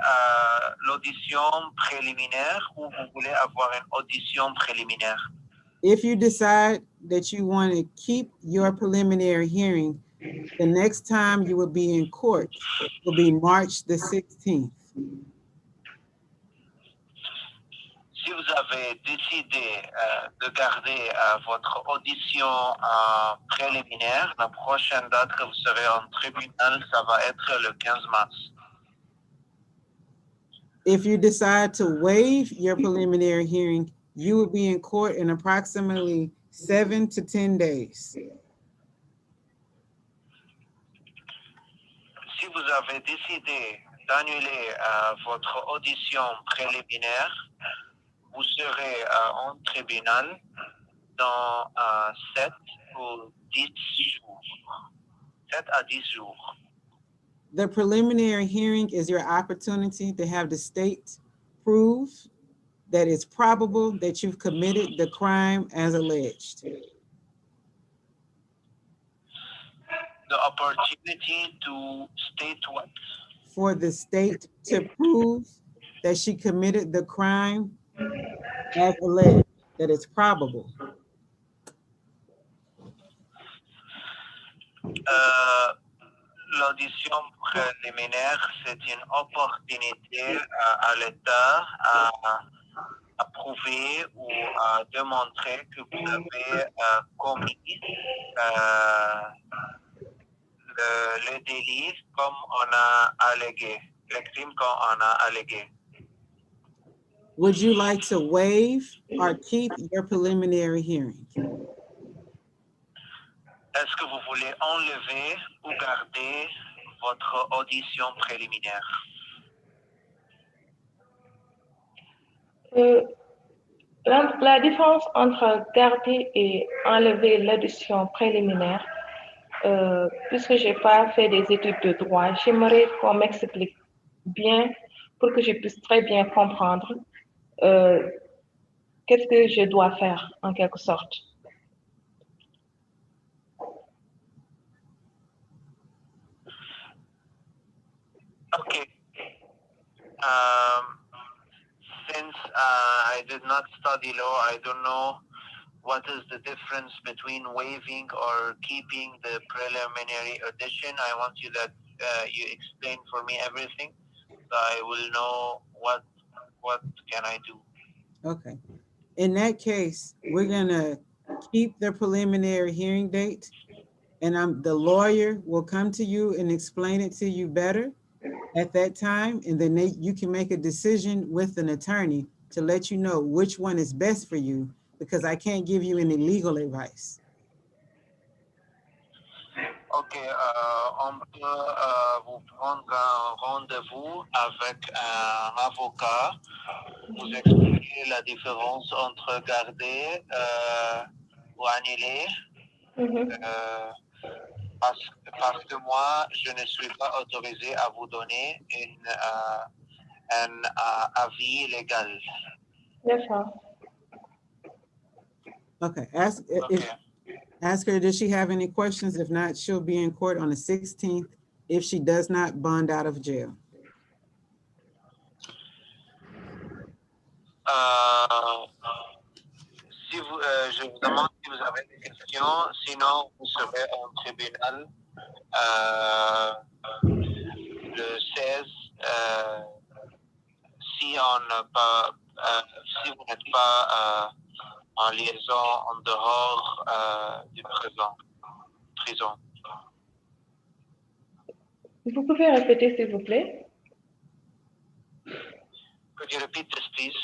l'audition préliminaire ou vous voulez avoir une audition préliminaire? If you decide that you want to keep your preliminary hearing, the next time you will be in court will be March the 16th. Si vous avez décidé de garder votre audition préliminaire, la prochaine date que vous serez en tribunal, ça va être le 15 mars. If you decide to waive your preliminary hearing, you will be in court in approximately 7 to 10 days. Si vous avez décidé d'annuler votre audition préliminaire, vous serez en tribunal dans 7 ou 10 jours. 7 à 10 jours. The preliminary hearing is your opportunity to have the state prove that it's probable that you've committed the crime as alleged. The opportunity to state what? For the state to prove that she committed the crime as alleged, that it's probable. L'audition préliminaire, c'est une opportunité à l'État à prouver ou à démontrer que vous avez commis le délit comme on a allégué, le crime comme on a allégué. Would you like to waive or keep your preliminary hearing? Est-ce que vous voulez enlever ou garder votre audition préliminaire? La différence entre garder et enlever l'audition préliminaire, puisque je n'ai pas fait des études de droit, j'aimerais qu'on m'explique bien pour que je puisse très bien comprendre qu'est-ce que je dois faire en quelque sorte. Okay. Since I did not study law, I don't know what is the difference between waiving or keeping the preliminary audition. I want you that you explain for me everything, so I will know what can I do. Okay. in that case, we're gonna keep the preliminary hearing date, and the lawyer will come to you and explain it to you better at that time, and then you can make a decision with an attorney to let you know which one is best for you, because I can't give you any legal advice. Ok, on peut vous prendre un rendez-vous avec un avocat, vous expliquer la différence entre garder ou annuler. Parce que moi, je ne suis pas autorisé à vous donner un avis légal. D'accord. Okay, ask her, does she have any questions? If not, she'll be in court on the 16th if she does not bond out of jail. Je vous demande si vous avez des questions, sinon vous serez en tribunal le 16 si vous n'êtes pas en liaison en dehors du prison. Vous pouvez répéter, s'il vous plaît? Could you repeat this, please?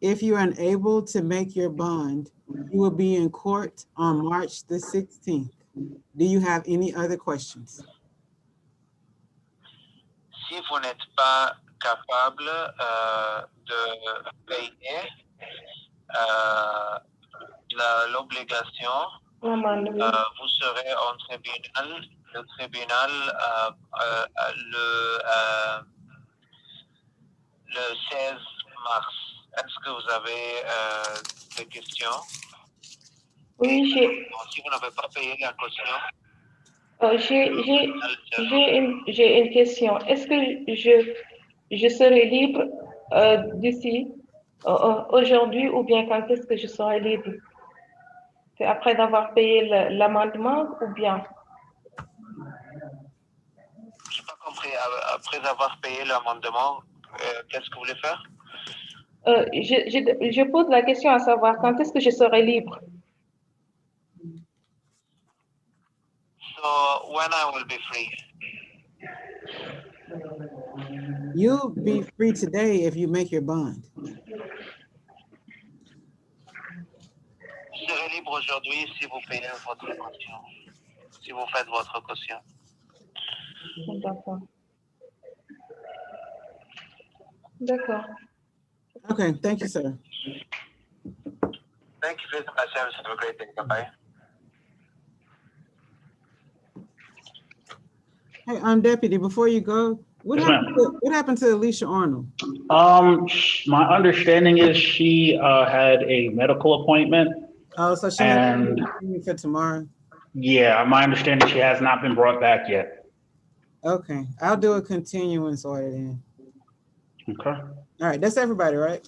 If you're unable to make your bond, you will be in court on March the 16th. Do you have any other questions? Si vous n'êtes pas capable de payer l'obligation, vous serez en tribunal. Le tribunal le 16 mars. Est-ce que vous avez des questions? Oui, Si vous n'avez pas payé la caution. J'ai une question. Est-ce que je serai libre d'ici aujourd'hui, ou bien quand est-ce que je serai libre? C'est après avoir payé l'amendement ou bien? Je n'ai pas compris. Après avoir payé l'amendement, qu'est-ce que vous voulez faire? Je pose la question à savoir quand est-ce que je serai libre. So when I will be free? You'll be free today if you make your bond. Vous serez libre aujourd'hui si vous payez votre caution, si vous faites votre caution. D'accord. D'accord. Okay, thank you, sir. Thank you for my service. Have a great day. Bye-bye. Hey, Deputy, before you go, what happened to Alicia Arnold? My understanding is she had a medical appointment. Oh, so she might be for tomorrow. Yeah, my understanding she has not been brought back yet. Okay, I'll do a continuance order then. Okay. All right, that's everybody, right?